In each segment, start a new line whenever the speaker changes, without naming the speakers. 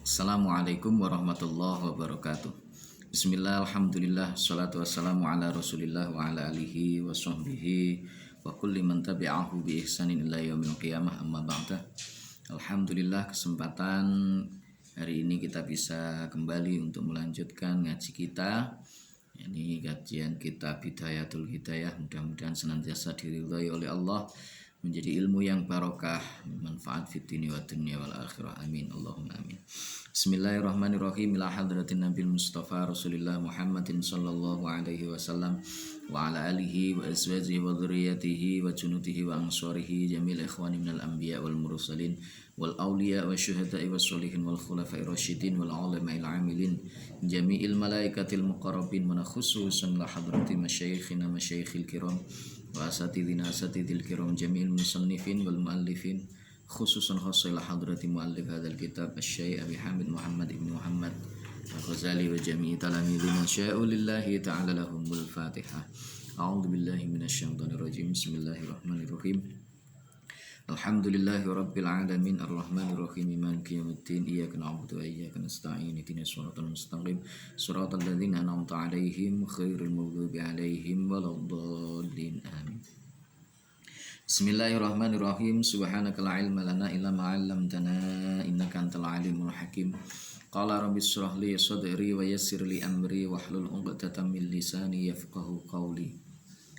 Assalamualaikum warahmatullahi wabarakatuh. Bismillah, alhamdulillah, salatu wassalamu ala rasulillah wa ala alihi wa sahbihi wa kulli man tabi'ahu bi ihsanin ila yaumil qiyamah, amma ba'da. Alhamdulillah, kesempatan hari ini kita bisa kembali untuk melanjutkan ngaji kita. Ini kajian kitab Hidayatul Hidayah, mudah-mudahan senantiasa diridhai oleh Allah, menjadi ilmu yang barokah, manfaat fid dunya wa dunya wal akhirah. Amin Allahumma amin. Bismillahirrahmanirrahim. Ila hadratin Nabil Mustafa Rasulillah Muhammadin sallallahu alaihi wasallam wa ala alihi wa azwajihi wa dzurriyyatihi wa junudihi wa ansarihi jamil ikhwani minal anbiya wal mursalin wal awliya wa syuhada'i was sholihin wal khulafa'ir rasyidin wal ulama'il amilin jami'il malaikatil muqarrabin wa khususan la hadrati masyayikhina masyayikhil kiram wa asatidina asatidil kiram jami'il musannifin wal muallifin khususan khasila hadrati muallif hadzal kitab asy-syekh Abi Hamid Muhammad ibn Muhammad Al-Ghazali wa jami'i talamidina sya'u lillahi ta'ala lahumul Fatihah. A'udzu billahi minasyaitonir rajim. Bismillahirrahmanirrahim. Alhamdulillahi rabbil alamin arrahmanir rahim maliki yaumiddin iyyaka na'budu wa iyyaka nasta'in ihdinas siratal mustaqim siratal ladzina an'amta 'alaihim ghairil maghdubi 'alaihim waladdallin amin. Bismillahirrahmanirrahim. Subhanaka la ilma lana illa ma 'allamtana innaka antal alimul hakim. Qala rabbi shrah li sadri wa yassir li amri wahlul 'uqdatam min lisani yafqahu qawli.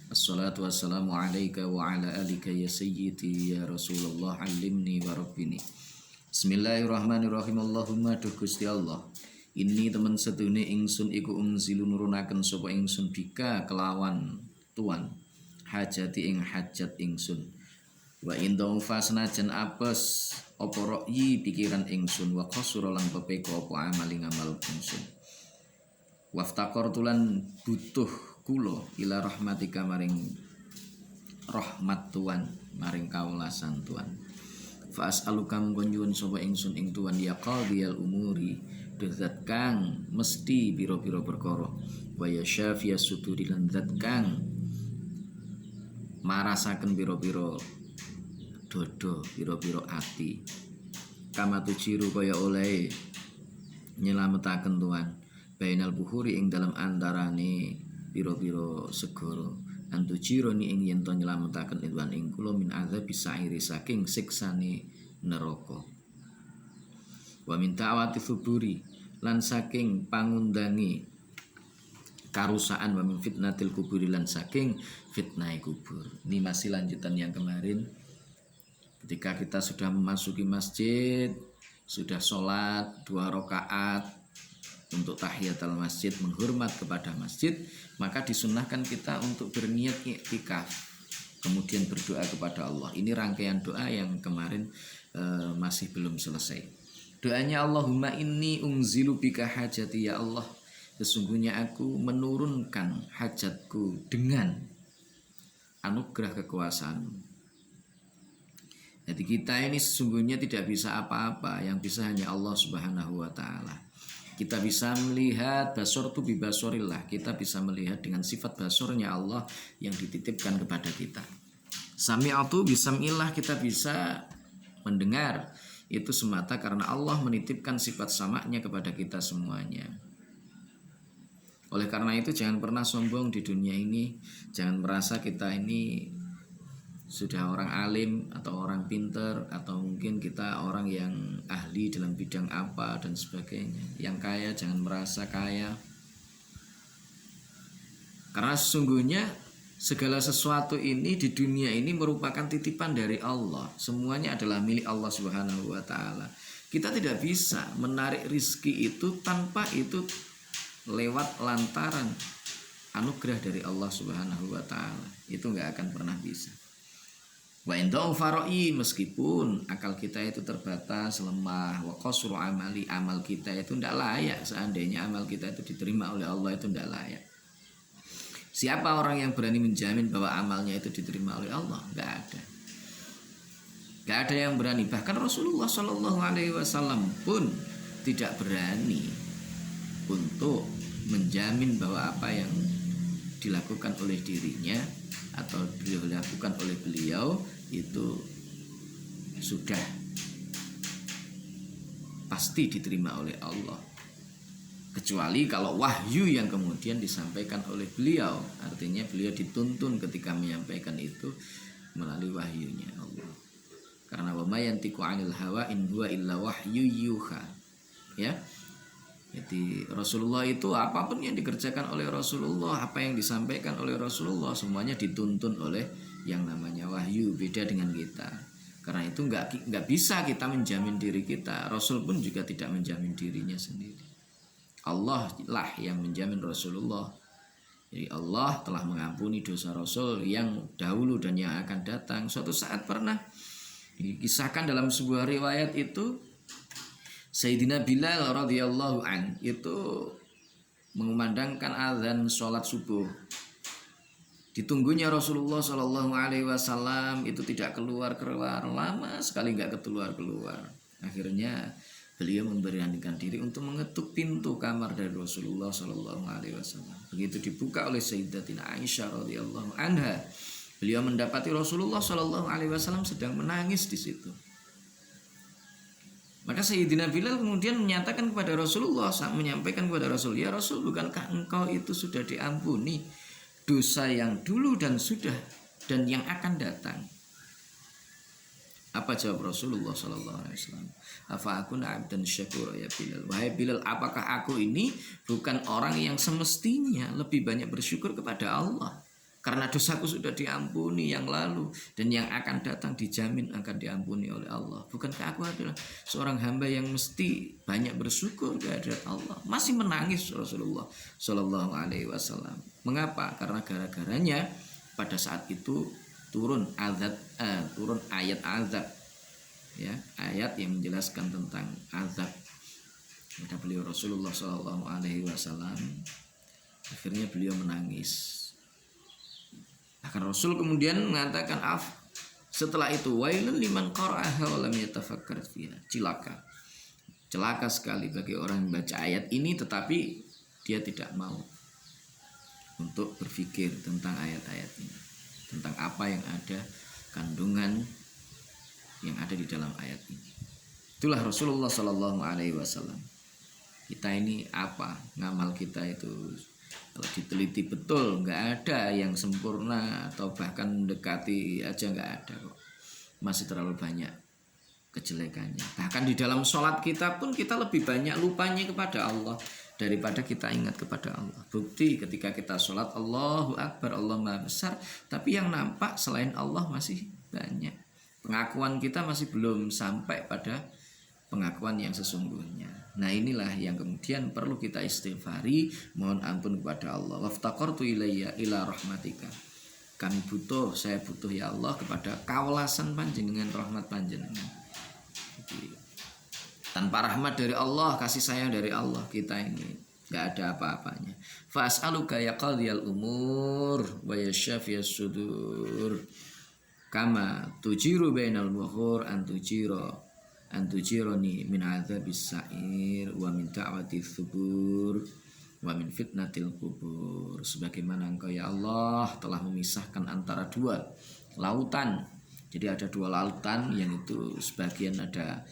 Assalatu wassalamu alayka wa ala alika ya sayyidi ya Rasulullah allimni wa rabbini. Bismillahirrahmanirrahim. Allahumma duh Gusti Allah, ini temen sedune ingsun iku unzilu nurunaken sapa ingsun bika kelawan Tuan hajati ing hajat ingsun wa indau fasnajan apes apa ra'yi pikiran ingsun wa qasura lan pepeko apa amali ngamal ingsun waftaqor tulan butuh kula ila rahmatika maring rahmat Tuhan maring kawelasan Tuhan fa as'aluka mongko nyuwun sapa ingsun ing Tuhan ya qadhiyal umuri zat kang mesti pira-pira perkara wa ya syafiyas suduri lan zat kang marasaken pira-pira dodo pira-pira ati kama tujiru kaya oleh nyelametaken Tuhan bainal buhuri ing dalam antarane pira-pira segara antujironi ing yen to nyelametaken Tuhan ing kula min azab bisairi saking siksane neraka wa min ta'awati suburi lan saking pangundangi karusaan wa min fitnatil kuburi lan saking fitnah kubur. Ini masih lanjutan yang kemarin ketika kita sudah memasuki masjid, sudah sholat 2 rakaat untuk tahiyatul masjid, menghormat kepada masjid, maka disunahkan kita untuk berniat i'tikaf, kemudian berdoa kepada Allah. Ini rangkaian doa yang kemarin masih belum selesai. Doanya Allahumma inni unzilu bika hajati ya Allah, sesungguhnya aku menurunkan hajatku dengan anugerah kekuasaan. Jadi kita ini sesungguhnya tidak bisa apa-apa, yang bisa hanya Allah Subhanahu wa taala. Kita bisa melihat basor tu bi basorillah, kita bisa melihat dengan sifat basornya Allah yang dititipkan kepada kita. Sami'atu bisamillah, kita bisa mendengar, itu semata karena Allah menitipkan sifat sama'nya kepada kita semuanya. Oleh karena itu jangan pernah sombong di dunia ini, jangan merasa kita ini sudah orang alim atau orang pinter atau mungkin kita orang yang ahli dalam bidang apa dan sebagainya. Yang kaya jangan merasa kaya, karena sesungguhnya segala sesuatu ini di dunia ini merupakan titipan dari Allah. Semuanya adalah milik Allah Subhanahu wa taala. Kita tidak bisa menarik rizki itu tanpa itu lewat lantaran anugerah dari Allah Subhanahu wa taala. Itu enggak akan pernah bisa. Wa indau faroi, meskipun akal kita itu terbatas, lemah, wa qasru amali, amal kita itu enggak layak. Seandainya amal kita itu diterima oleh Allah, itu enggak layak. Siapa orang yang berani menjamin bahwa amalnya itu diterima oleh Allah? Enggak ada. Enggak ada yang berani. Bahkan Rasulullah Shallallahu alaihi wasallam pun tidak berani untuk menjamin bahwa apa yang dilakukan oleh dirinya atau dilakukan oleh beliau itu sudah pasti diterima oleh Allah. Kecuali kalau wahyu yang kemudian disampaikan oleh beliau, artinya beliau dituntun ketika menyampaikan itu melalui wahyunya Allah. Karena wa ma yantiqu 'anil hawa in huwa illa wahyu yuha. Ya. Jadi Rasulullah itu apapun yang dikerjakan oleh Rasulullah, apa yang disampaikan oleh Rasulullah, semuanya dituntun oleh yang namanya wahyu. Beda dengan kita. Karena itu nggak bisa kita menjamin diri kita. Rasul pun juga tidak menjamin dirinya sendiri. Allah lah yang menjamin Rasulullah. Jadi Allah telah mengampuni dosa Rasul yang dahulu dan yang akan datang. Suatu saat pernah dikisahkan dalam sebuah riwayat itu, Sayyidina Bilal radhiyallahu an itu mengumandangkan azan sholat subuh. Ditunggunya Rasulullah Shallallahu Alaihi Wasallam itu tidak keluar, lama sekali nggak keluar. Akhirnya beliau memberanikan diri untuk mengetuk pintu kamar dari Rasulullah Shallallahu Alaihi Wasallam. Begitu dibuka oleh Sayyidatina Aisyah radhiyallahu anha, beliau mendapati Rasulullah Shallallahu Alaihi Wasallam sedang menangis di situ. Maka Sayyidina Bilal kemudian menyatakan kepada Rasulullah, menyampaikan kepada Rasul, ya Rasul, bukankah engkau itu sudah diampuni dosa yang dulu dan sudah dan yang akan datang? Apa jawab Rasulullah Sallallahu Alaihi Wasallam? Afa aku abdan syakur ya Bilal. Wahai Bilal, apakah aku ini bukan orang yang semestinya lebih banyak bersyukur kepada Allah? Karena dosaku sudah diampuni yang lalu dan yang akan datang dijamin akan diampuni oleh Allah. Bukankah aku adalah seorang hamba yang mesti banyak bersyukur kehadirat Allah? Masih menangis Rasulullah Shallallahu Alaihi Wasallam. Mengapa? Karena gara-garanya pada saat itu turun ayat azab, ya, ayat yang menjelaskan tentang azab. Maka beliau Rasulullah Shallallahu Alaihi Wasallam akhirnya beliau menangis. Bahkan Rasul kemudian mengatakan setelah itu, wailun liman qara'aha wa lam yatafakkar fiha. Celaka sekali bagi orang yang baca ayat ini tetapi dia tidak mau untuk berpikir tentang ayat-ayat ini, tentang apa yang ada, kandungan yang ada di dalam ayat ini. Itulah Rasulullah Sallallahu Alaihi Wasallam. Kita ini apa? Ngamal kita itu kalau diteliti betul nggak ada yang sempurna atau bahkan mendekati aja nggak ada kok. Masih terlalu banyak kejelekannya. Bahkan di dalam sholat kita pun kita lebih banyak lupanya kepada Allah daripada kita ingat kepada Allah. Bukti ketika kita sholat Allahu Akbar, Allah Maha Besar, tapi yang nampak selain Allah masih banyak. Pengakuan kita masih belum sampai pada pengakuan yang sesungguhnya. Nah inilah yang kemudian perlu kita istighfari, mohon ampun kepada Allah. Waftaqartu ilayya ila rahmatika. Saya butuh ya Allah kepada kawelasan panjenengan, rahmat panjenengan. Jadi, tanpa rahmat dari Allah, kasih sayang dari Allah, kita ini gak ada apa-apanya. Fas'aluka ya qadhiyal umur wa ya syafiyas sudur kama tujiru bainal muhur antujironi min adzabis sa'ir wa min ta'wati tsubur wa min fitnatil kubur. Sebagaimana Engkau ya Allah telah memisahkan antara dua lautan. Jadi ada dua lautan yang itu sebagian ada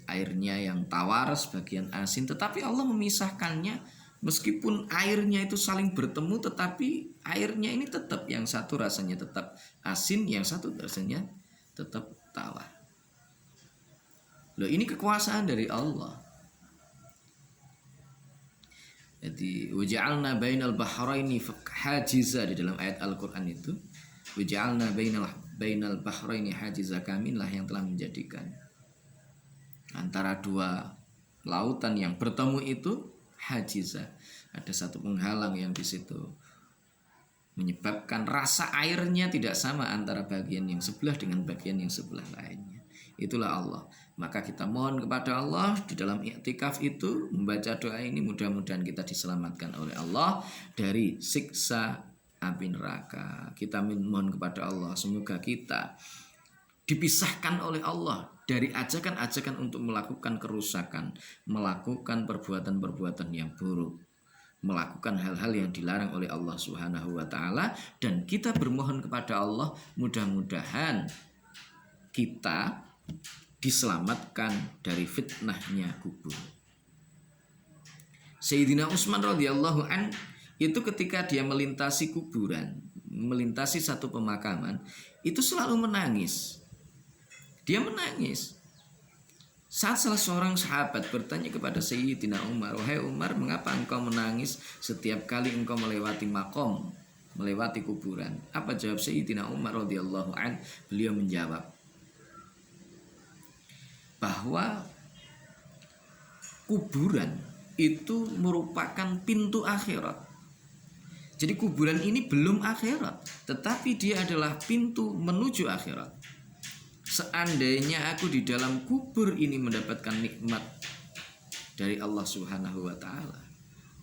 airnya yang tawar, sebagian asin, tetapi Allah memisahkannya meskipun airnya itu saling bertemu, tetapi airnya ini tetap yang satu rasanya tetap asin, yang satu rasanya tetap tawar. Loh, ini kekuasaan dari Allah. Jadi waja'alna bainal bahraini hajiza, di dalam ayat Al-Qur'an itu waja'alna bainal bahraini hajiza, kamilah yang telah menjadikan antara dua lautan yang bertemu itu hajiza, ada satu penghalang yang di situ menyebabkan rasa airnya tidak sama antara bagian yang sebelah dengan bagian yang sebelah lainnya. Itulah Allah. Maka kita mohon kepada Allah di dalam i'tikaf itu, membaca doa ini, mudah-mudahan kita diselamatkan oleh Allah dari siksa api neraka. Kita mohon kepada Allah semoga kita dipisahkan oleh Allah dari ajakan-ajakan untuk melakukan kerusakan, melakukan perbuatan-perbuatan yang buruk, melakukan hal-hal yang dilarang oleh Allah Subhanahu wa taala, dan kita bermohon kepada Allah mudah-mudahan kita diselamatkan dari fitnahnya kubur. Sayyidina Utsman radhiyallahu an itu ketika dia melintasi kuburan, melintasi satu pemakaman, itu selalu menangis. Dia menangis. Saat salah seorang sahabat bertanya kepada Sayyidina Umar, "Wahai Umar, mengapa engkau menangis setiap kali engkau melewati makom, melewati kuburan?" Apa jawab Sayyidina Umar radhiyallahu an? Beliau menjawab bahwa kuburan itu merupakan pintu akhirat. Jadi kuburan ini belum akhirat, tetapi dia adalah pintu menuju akhirat. Seandainya aku di dalam kubur ini mendapatkan nikmat dari Allah Subhanahu wa taala,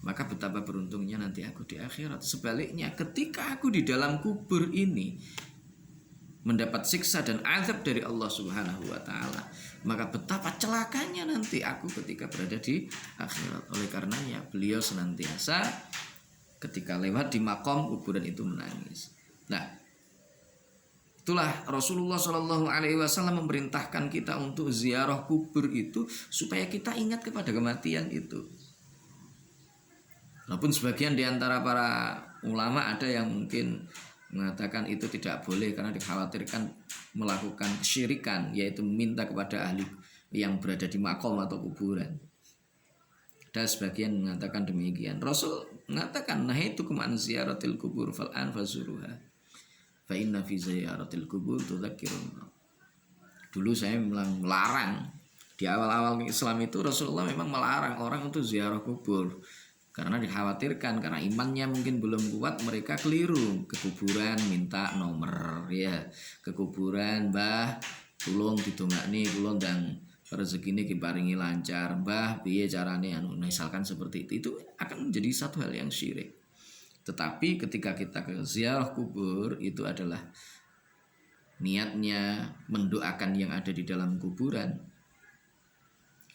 maka betapa beruntungnya nanti aku di akhirat. Sebaliknya, ketika aku di dalam kubur ini mendapat siksa dan azab dari Allah Subhanahu wa taala, maka betapa celakanya nanti aku ketika berada di akhirat. Oleh karenanya beliau senantiasa ketika lewat di makom kuburan itu menangis. Nah, itulah Rasulullah Shallallahu Alaihi Wasallam memerintahkan kita untuk ziarah kubur itu supaya kita ingat kepada kematian itu. Walaupun sebagian di antara para ulama ada yang mungkin mengatakan itu tidak boleh karena dikhawatirkan melakukan kesyirikan, yaitu meminta kepada ahli yang berada di makom atau kuburan. Ada sebagian mengatakan demikian. Rasul mengatakan, "Nahaitukum an ziyaratil kubur fal'an fazuruha fa inna fi ziyaratil kubur tudzakkirun." Dulu saya memang melarang, di awal-awal Islam itu Rasulullah memang melarang orang untuk ziarah kubur karena dikhawatirkan, karena imannya mungkin belum kuat, mereka keliru ke kuburan minta nomor, ya ke kuburan, "Mbah tulung didongakni kula ndang rezekine diparingi lancar, Mbah piye carane anu," misalkan seperti itu akan menjadi satu hal yang syirik. Tetapi ketika kita ke ziarah kubur, itu adalah niatnya mendoakan yang ada di dalam kuburan,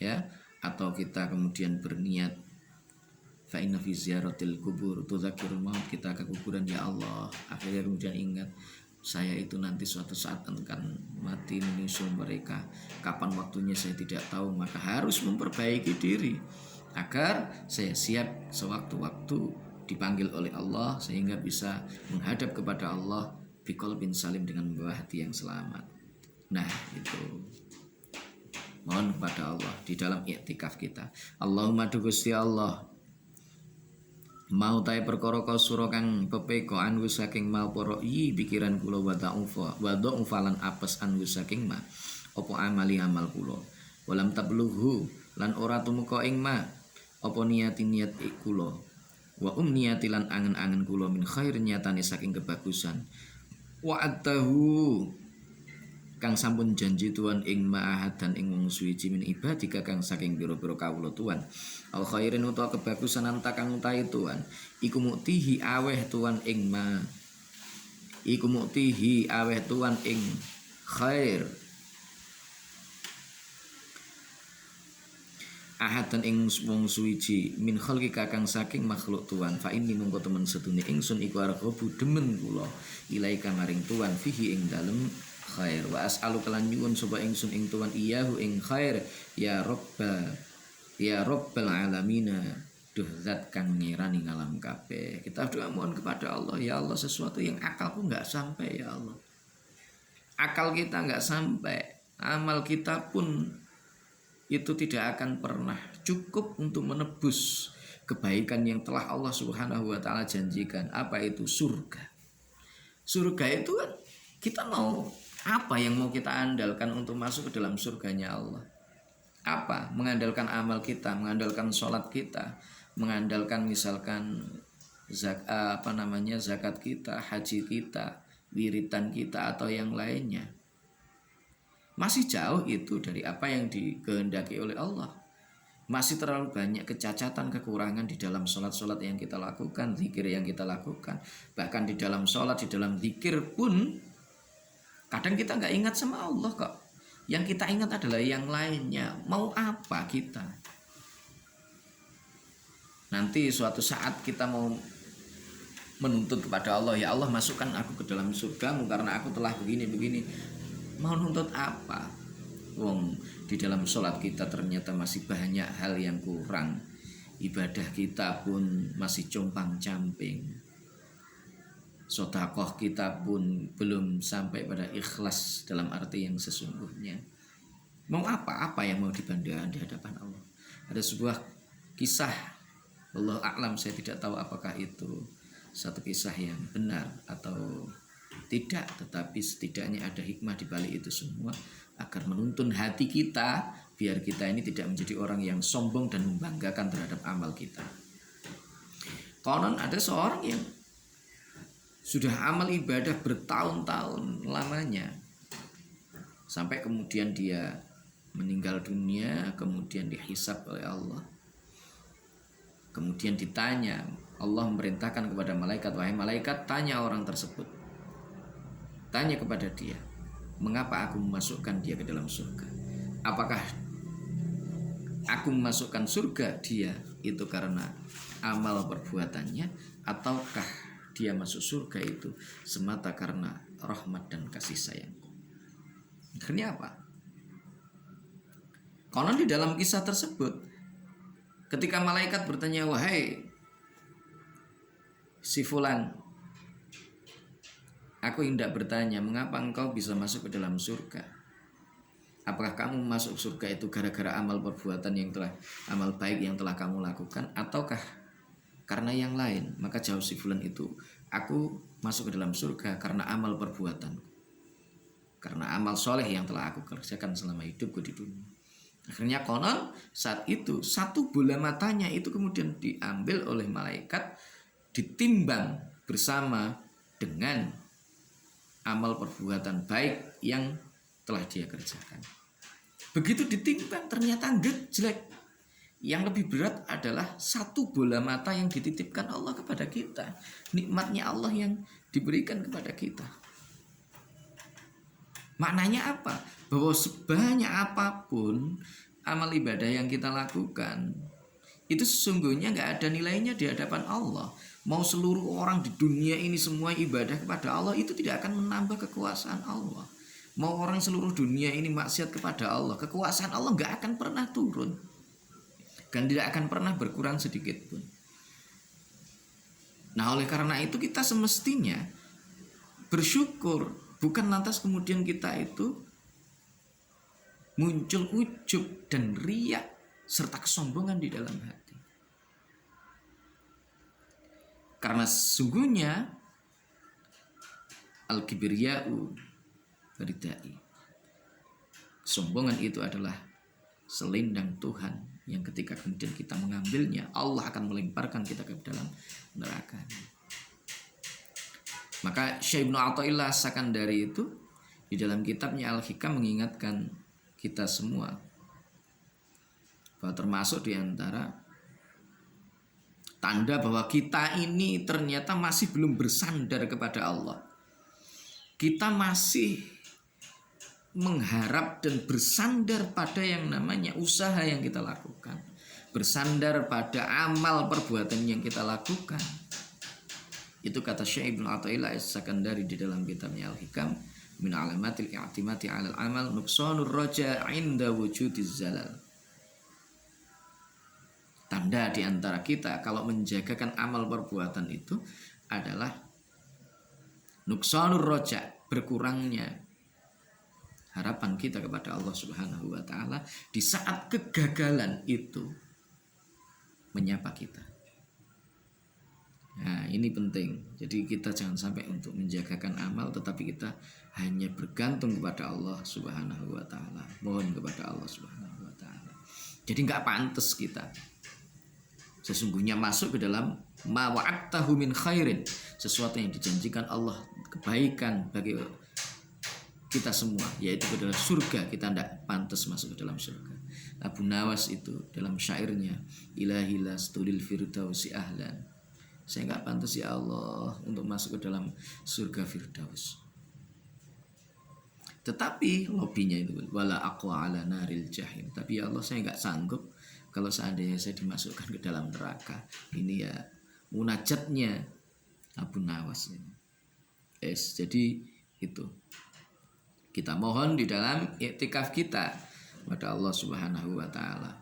ya, atau kita kemudian berniat fa inna fi ziyaratil kubur tudzakirul maut, kita ke kuburan, ya Allah, akhirnya kemudian ingat saya itu nanti suatu saat akan mati menyusul mereka. Kapan waktunya saya tidak tahu, maka harus memperbaiki diri agar saya siap sewaktu-waktu dipanggil oleh Allah sehingga bisa menghadap kepada Allah biqalbin salim, dengan membawa hati yang selamat. Nah, itu mohon kepada Allah di dalam iktikaf kita. Allahumma Gusti Allah, mau tae perkara kasura kang pepeka anhu saking mau para pikiran kula wa ufalan apes anhu saking ma apa amali amal kula walam tablughu lan ora tumeka ing ma apa niat kula wa niati lan angen-angen kula min khair nyatane saking kebagusan wa atahu kang sampun janji Tuhan ing ma'ahad dan ing wong suwiji min ibadika kang saking pira-pira kawula Tuhan al khairin utawa kebagusan anta kang utahe Tuhan iku muktihi aweh Tuhan ing ma iku muktihi aweh Tuhan ing khair ahad dan ing wong suwiji min khalqika kang saking makhluk Tuhan fa inni mungko temen sedune ingsun iku arep demen kula ilaika maring Tuhan fihi ing dalem khair wa as'alu kelan nyuwun sapa ingsun ing Tuhan iyahu ing khair ya rabbal alamin, duh zat kang ngirani ngalam kabeh. Kita doa mohon kepada Allah, ya Allah, sesuatu yang akalku enggak sampai, ya Allah, akal kita enggak sampai, amal kita pun itu tidak akan pernah cukup untuk menebus kebaikan yang telah Allah Subhanahu wa taala janjikan. Apa itu? Surga. Surga itu kan kita mau apa yang mau kita andalkan untuk masuk ke dalam surganya Allah? Apa? Mengandalkan amal kita, mengandalkan sholat kita, mengandalkan misalkan zakat kita, haji kita, wiritan kita, atau yang lainnya. Masih jauh itu dari apa yang dikehendaki oleh Allah. Masih terlalu banyak kecacatan, kekurangan di dalam sholat-sholat yang kita lakukan, zikir yang kita lakukan. Bahkan di dalam sholat, di dalam zikir pun kadang kita nggak ingat sama Allah kok. Yang kita ingat adalah yang lainnya. Mau apa kita? Nanti suatu saat kita mau menuntut kepada Allah, ya Allah, masukkan aku ke dalam surgamu karena aku telah begini-begini. Mau nuntut apa? Wong di dalam sholat kita ternyata masih banyak hal yang kurang. Ibadah kita pun masih compang-camping. Sedekah kita pun belum sampai pada ikhlas dalam arti yang sesungguhnya. Mau apa yang mau dibanggakan di hadapan Allah? Ada sebuah kisah, Allah a'lam, saya tidak tahu apakah itu satu kisah yang benar atau tidak, tetapi setidaknya ada hikmah di balik itu semua agar menuntun hati kita biar kita ini tidak menjadi orang yang sombong dan membanggakan terhadap amal kita. Konon ada seorang yang sudah amal ibadah bertahun-tahun lamanya, sampai kemudian dia meninggal dunia, kemudian dihisab oleh Allah. Kemudian ditanya, Allah memerintahkan kepada malaikat, wahai malaikat, tanya orang tersebut, tanya kepada dia, mengapa aku memasukkan dia ke dalam surga? Apakah aku memasukkan surga dia itu karena amal perbuatannya, ataukah dia masuk surga itu semata karena rahmat dan kasih sayangku? Akhirnya apa? Konon di dalam kisah tersebut, ketika malaikat bertanya, wahai si fulan, aku hendak bertanya, mengapa engkau bisa masuk ke dalam surga? Apakah kamu masuk surga itu gara-gara amal perbuatan yang telah, amal baik yang telah kamu lakukan, ataukah karena yang lain? Maka jawab si fulan itu, aku masuk ke dalam surga karena amal perbuatan, karena amal soleh yang telah aku kerjakan selama hidupku di dunia. Akhirnya konon saat itu satu bola matanya itu kemudian diambil oleh malaikat, ditimbang bersama dengan amal perbuatan baik yang telah dia kerjakan. Begitu ditimbang ternyata enggak, jelek. Yang lebih berat adalah satu bola mata yang dititipkan Allah kepada kita. Nikmatnya Allah yang diberikan kepada kita. Maknanya apa? Bahwa sebanyak apapun amal ibadah yang kita lakukan, itu sesungguhnya gak ada nilainya di hadapan Allah. Mau seluruh orang di dunia ini semua ibadah kepada Allah, itu tidak akan menambah kekuasaan Allah. Mau orang seluruh dunia ini maksiat kepada Allah, kekuasaan Allah gak akan pernah turun, dan tidak akan pernah berkurang sedikit pun. Nah, oleh karena itu kita semestinya bersyukur, bukan lantas kemudian kita itu muncul ujub dan riya serta kesombongan di dalam hati. Karena sesungguhnya al-kibriya'u ridai, kesombongan itu adalah selendang Tuhan yang ketika kemudian kita mengambilnya, Allah akan melemparkan kita ke dalam neraka. Maka Syekh Ibnu Athaillah As-Sakandari itu di dalam kitabnya Al-Hikam mengingatkan kita semua bahwa termasuk di antara tanda bahwa kita ini ternyata masih belum bersandar kepada Allah. Kita masih mengharap dan bersandar pada yang namanya usaha yang kita lakukan, bersandar pada amal perbuatan yang kita lakukan. Itu kata Syekh Ibnu Athaillah As-Sakandari di dalam kitabnya Al-Hikam, min alamatil i'timati 'alal amal nuqsanur raja 'inda wujudiz zalal. Tanda di antara kita kalau menjagakan amal perbuatan itu adalah nuqsanur raja, berkurangnya harapan kita kepada Allah Subhanahu wa taala di saat kegagalan itu menyapa kita. Nah, ini penting. Jadi kita jangan sampai untuk menjagakan amal tetapi kita hanya bergantung kepada Allah Subhanahu wa taala. Mohon kepada Allah Subhanahu wa taala. Jadi enggak pantas kita sesungguhnya masuk ke dalam ma wa'adtahu min khairin, sesuatu yang dijanjikan Allah kebaikan bagi kita semua, yaitu ke dalam surga. Kita tidak pantas masuk ke dalam surga. Abu Nawas itu dalam syairnya, ilahi lastulil firdausi ahlan, saya nggak pantas ya Allah untuk masuk ke dalam surga Firdaus. Tetapi lobinya itu wala aqwa ala naril jahim, tapi ya Allah saya nggak sanggup kalau seandainya saya dimasukkan ke dalam neraka. Ini ya munajatnya Abu Nawas ini. Jadi itu Kita mohon di dalam iktikaf kita kepada Allah Subhanahu wa taala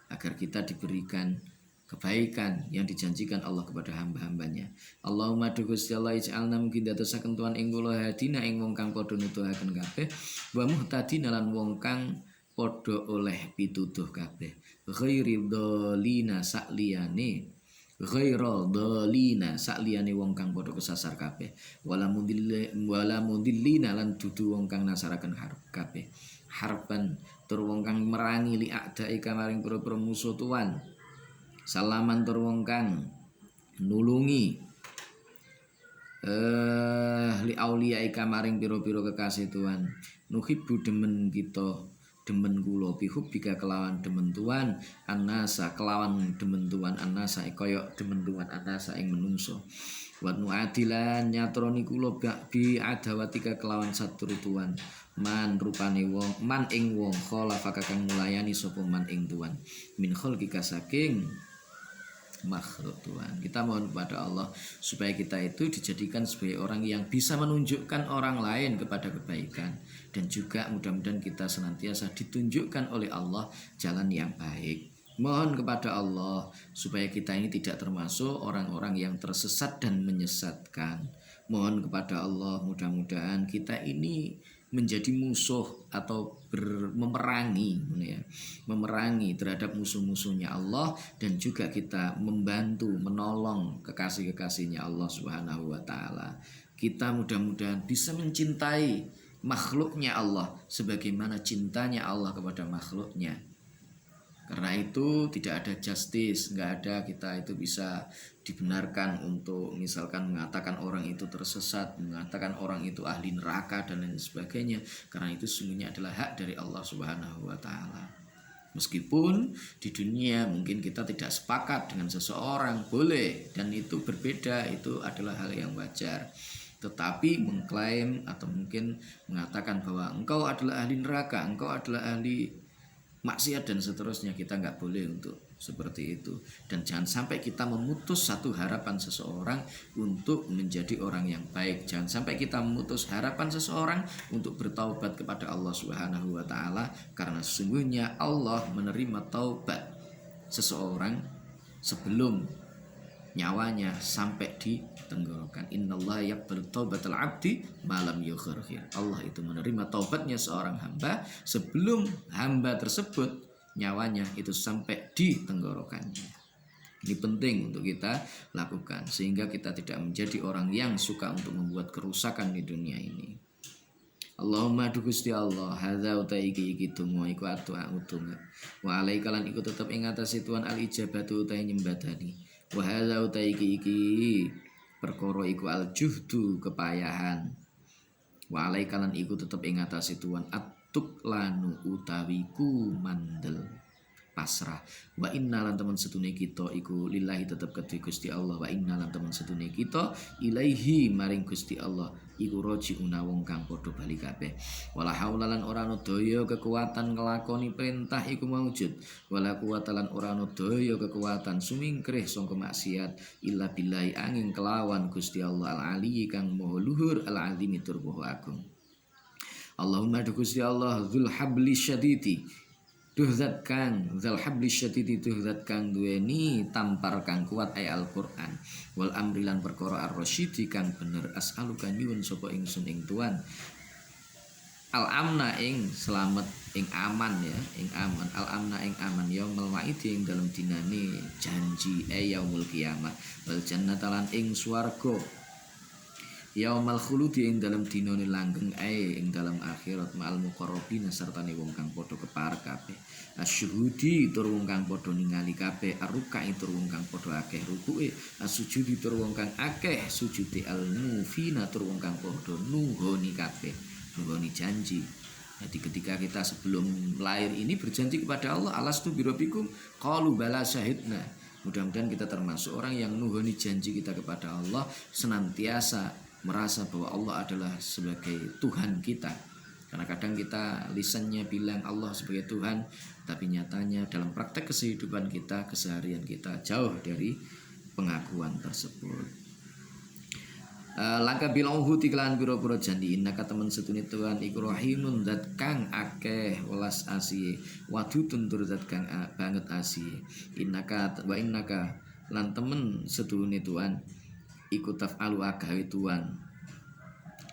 agar kita diberikan kebaikan yang dijanjikan Allah kepada hamba-hambanya. Allahumma du Gusti Allah ij'alna mungkin dadosaken tuan ing kula hadina ing wong kang padha nuduhaken kabeh wa muhtadina lan wong kang padha oleh pituduh kabeh. Ghairi dhalina sakliyane ghaira dhalina sakliyane wong kang padha kesasar kabeh. Wala mudillina lan dudu wong kang nasaraken harap kabeh. Harban tur wong kang merangi li a'dai kamaring pira-pira musuh tuan. Salaman tur wong kang nulungi li auliya kamaring pira-pira kekasih tuan. Nuhibbu demen kita demen kula bihubika kelawan demen tuan anasa kelawan demen tuan anasa kaya demen tuan anasa ing menungso. Wa nu'adilan nyatroni kula bi adawatika kelawan satru tuan. Man rupane wong man ing wong khalafaka kang mulayani sapa man ing tuan min khalqika saking makhluk Tuhan. Kita mohon kepada Allah supaya kita itu dijadikan sebagai orang yang bisa menunjukkan orang lain kepada kebaikan dan juga mudah-mudahan kita senantiasa ditunjukkan oleh Allah jalan yang baik. Mohon kepada Allah supaya kita ini tidak termasuk orang-orang yang tersesat dan menyesatkan. Mohon kepada Allah mudah-mudahan kita ini menjadi musuh atau memerangi terhadap musuh-musuhnya Allah dan juga kita membantu menolong kekasih-kekasihnya Allah Subhanahu wa taala. Kita mudah-mudahan bisa mencintai makhluknya Allah sebagaimana cintanya Allah kepada makhluknya. Karena itu tidak ada justice, nggak ada kita itu bisa dibenarkan untuk misalkan mengatakan orang itu tersesat, mengatakan orang itu ahli neraka dan lain sebagainya. Karena itu sungguhnya adalah hak dari Allah Subhanahu wa taala. Meskipun di dunia mungkin kita tidak sepakat dengan seseorang, boleh, dan itu berbeda, itu adalah hal yang wajar. Tetapi mengklaim atau mungkin mengatakan bahwa engkau adalah ahli neraka, engkau adalah ahli maksiat dan seterusnya, kita nggak boleh untuk seperti itu. Dan jangan sampai kita memutus satu harapan seseorang untuk menjadi orang yang baik. Jangan sampai kita memutus harapan seseorang untuk bertaubat kepada Allah Subhanahu wa taala, karena sesungguhnya Allah menerima taubat seseorang sebelum nyawanya sampai di tenggorokan. Innallaha yaqbalu taubatal abdi malam yugharghir. Allah itu menerima taubatnya seorang hamba sebelum hamba tersebut nyawanya itu sampai di tenggorokannya. Ini penting untuk kita lakukan sehingga kita tidak menjadi orang yang suka untuk membuat kerusakan di dunia ini. Allahumma du Gusti Allah hadza utai iki donga iku atua utunga wa alaika lan iku tetep ing atase Tuhan al ijabatu utai nyembadani wa hadza utai iki perkara iku al juhdu kepayahan wa alaika lan iku tetep ing atase Tuhan atuk lanu utawiku mandel pasrah wa inna lan temen setune kita iku lillahi tetep kedhe Gusti Allah wa inna lan temen setune kita ilaihi maring Gusti Allah iku rajiuna wong kang padha bali kabeh wala haula lan ora ana daya kekuatan nglakoni perintah iku maujud wala quwata lan ora ana daya kekuatan sumingkrih sangka maksiat illa billahi angin kelawan Gusti Allah al ali kang maha luhur al azimi tur maha agung. Allahumma Gusti Allah dzul habli syadidi duh zat kang zal habli syadidi duh zat kang duweni tampar kang kuat ay Al-Qur'an wal amri lan perkara ar-rasyidi kang bener as'aluka nyuwun sapa ingsun ing Tuhan al-amna ing selamat ing aman ya ing aman al-amna ing aman yaumul wa'idi ing dalem dinane janji yaumul kiamah wal jannata lan ing swarga yaumal khuludi ing dalam dinane langgeng ing dalam akhirat ma'al muqarrabina sartane wong kang padha keparek kabeh asyhudi tur wong kang padha ningali kabeh arukai tur wong kang padha akeh rukuke asujudi tur wong kang akeh sujude al-mufina tur wong kang padha nuhoni kabeh nuhoni janji. Jadi ketika kita sebelum lahir ini berjanji kepada Allah alastu birabbikum qalu bala syahidna. Mudah-mudahan kita termasuk orang yang nuhoni janji kita kepada Allah, senantiasa merasa bahwa Allah adalah sebagai Tuhan kita. Karena kadang kita lisannya bilang Allah sebagai Tuhan, tapi nyatanya dalam praktek kehidupan kita, keseharian kita jauh dari pengakuan tersebut. langka bilauhu tiklan pira-pira janji innaka temen setune Tuhan iku rahimun zat kang akeh welas asihe wadudun tur zat kang banget asihe innaka lan temen setune Tuhan iku taf'alu agawe Tuhan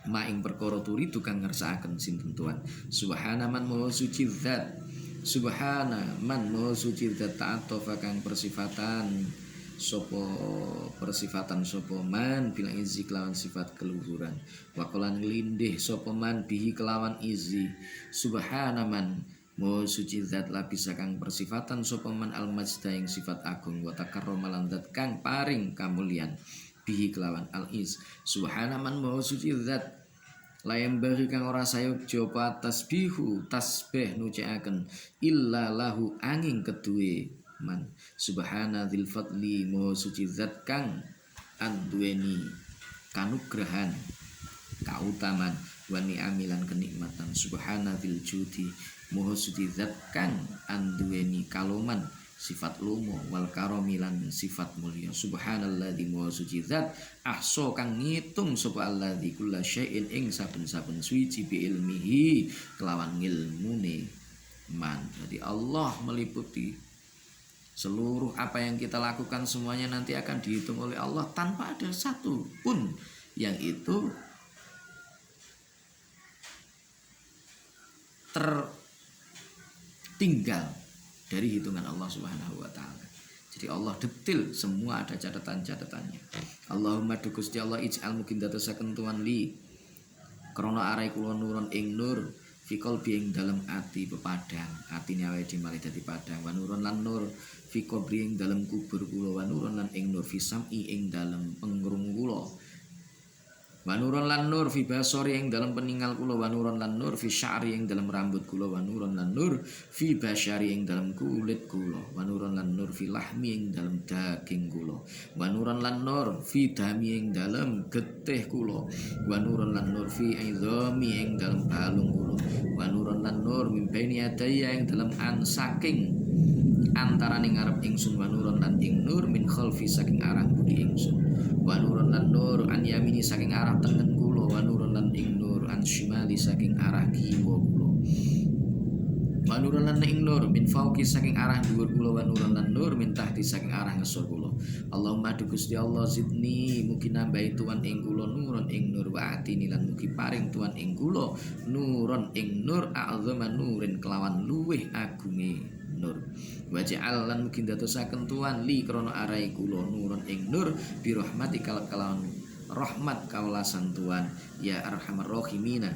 maing perkara turi tukang ngersakaken sinten Tuhan subhana man maha suci zat ta'atofa kang persifatan sopo man bilang izi kelawan sifat keluhuran wakolan lindih sopo man bihi kelawan izi subhana man mo suci zat lapisa kang persifatan sopo man al majda yang sifat agung wa takarrama lan zat kang paring kamulian bihi kelawan al iz subhana man mo suci zat layam bagi kang ora sayuk jopa tasbih nucaaken illa lahu angin kedue man subhana dzil fadli mo suci zat kang anduweni kanugrahan kautaman wa ni'amilan kenikmatan subhana dzil judi mo suci zat kang anduweni kaloman sifat lomo wal karomilan sifat mulia subhanalladzi mo suci zat ahso kang ngitung sapa alladzi kulla syai'in ing saben-saben suci bi ilmihi kelawan ngilmune man. Jadi Allah meliputi seluruh apa yang kita lakukan semuanya nanti akan dihitung oleh Allah tanpa ada satu pun yang itu tertinggal dari hitungan Allah Subhanahu wa taala. Jadi Allah detil semua ada catatan-catatannya. Allahumma du Gusti Allah ij'al mungkin dadosaken tuan li krana arai kula nuron ing nur fikol biing dalam ati pepadang atine awake dhewe dadi padang wa nurun lan nur fikol biing dalam kubur kula wa nurun lan ing nur fisami ing dalam pengrung kula wa nurun lan nur fi basori ing dalam peningal kula wa nurun lan nur fi sya'ri ing dalam rambut kula wa nurun lan nur fi basyari ing dalam kulit kula wa nurun lan nur fi lahmi ing dalam daging kula wa nurun lan nur fi dami ing dalam getih kula wa nurun lan nur fi aidhami ing dalam balung kula wa nurun lan nur min baini yadayya ing dalam saking antarané ngarep ingsun wa nurun lan ing nur min khalfi saking arah budi ingsun wa nurun lan nur an yamini saking arah tengen kula wa nurun lan ing nur an shimali saking arah kiwa kula wa nurun lan ing nur min fauqi saking arah dhuwur kula wa nurun lan nur min tahti saking arah ngesor kula Allahumma du Gusti Allah zidni mugi nambahi tuan ing kula nurun ing nur wa atini lan mugi paring tuan ing kula nurun ing nur a'zama nurin kelawan luweh agunge nur waja'al lan mugi dadosaken tuan li krana arai kula nurun ing nur bi rahmatikal kalawan rahmat kawelasan tuan ya arhamar rahimina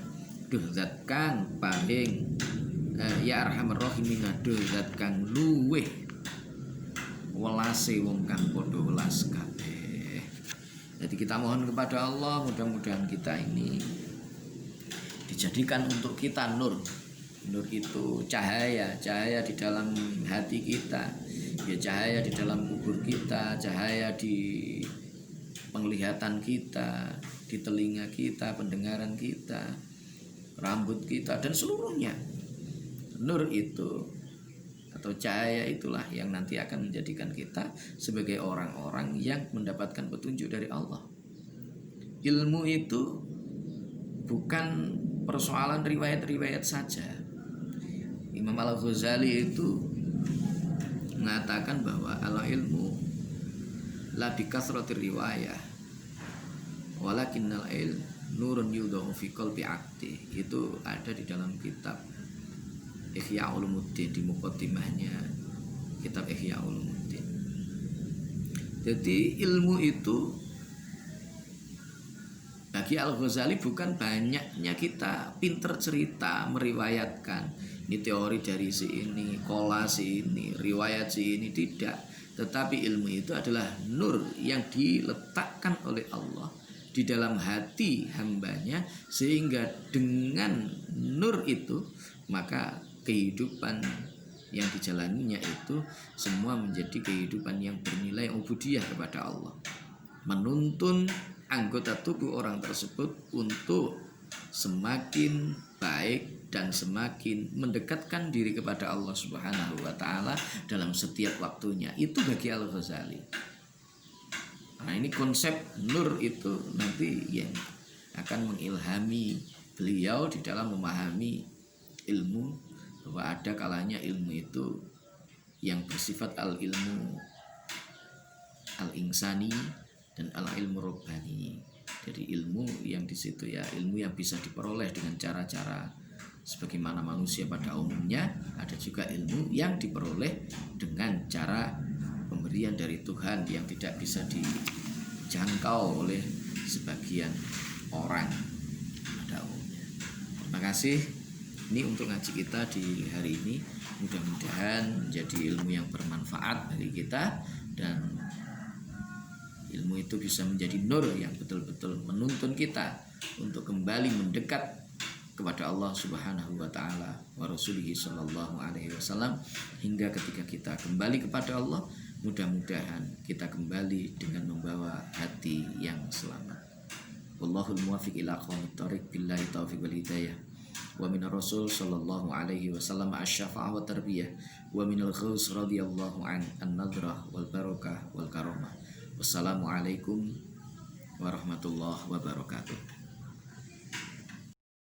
duh zat kang paling ya arhamar rahimina duh zat kang luweh welase wong kang padha welas kabeh. Jadi kita mohon kepada Allah mudah-mudahan kita ini dijadikan untuk kita nur. Nur itu cahaya di dalam hati kita, ya cahaya di dalam kubur kita, cahaya di penglihatan kita, di telinga kita, pendengaran kita, rambut kita dan seluruhnya. Nur itu atau cahaya itulah yang nanti akan menjadikan kita sebagai orang-orang yang mendapatkan petunjuk dari Allah. Ilmu itu bukan persoalan riwayat-riwayat saja. Imam Al-Ghazali itu mengatakan bahwa al-ilmu la bikasratir riwayah walakinnal ilm nurun yudahu fi qalbi 'abdi. Itu ada di dalam kitab Ihya Ulumuddin di muqaddimahnya kitab Ihya Ulumuddin. Jadi ilmu itu bagi Al-Ghazali bukan banyaknya kita pinter cerita meriwayatkan ini teori dari si ini, kola si ini, riwayat si ini, tidak. Tetapi ilmu itu adalah nur yang diletakkan oleh Allah di dalam hati hambanya, sehingga dengan nur itu maka kehidupan yang dijalaninya itu semua menjadi kehidupan yang bernilai ubudiyah kepada Allah, menuntun anggota tubuh orang tersebut untuk semakin baik dan semakin mendekatkan diri kepada Allah Subhanahu wa taala dalam setiap waktunya. Itu bagi Al-Ghazali. Nah, ini konsep nur itu nanti yang akan mengilhami beliau di dalam memahami ilmu, bahwa ada kalanya ilmu itu yang bersifat al-ilmu al-insani dan al-ilmu robbani. Jadi ilmu yang di situ ya ilmu yang bisa diperoleh dengan cara-cara sebagaimana manusia pada umumnya. Ada juga ilmu yang diperoleh dengan cara pemberian dari Tuhan yang tidak bisa dijangkau oleh sebagian orang pada umumnya. Terima kasih. Ini untuk ngaji kita di hari ini. Mudah-mudahan menjadi ilmu yang bermanfaat bagi kita, dan ilmu itu bisa menjadi nur yang betul-betul menuntun kita untuk kembali mendekat kepada Allah Subhanahu wa taala wa rasulihi sallallahu alaihi wasallam, hingga ketika kita kembali kepada Allah, mudah-mudahan kita kembali dengan membawa hati yang selamat. Wallahul muwaffiq ila aqwamit thoriq, billahi taufiq wal hidayah. Wa minar rasul sallallahu alaihi wasallam asy-syafa'ah wa tarbiyah, wa minal ghaus radhiyallahu an-nadrah wal barakah wal karamah. Wassalamualaikum warahmatullahi wabarakatuh.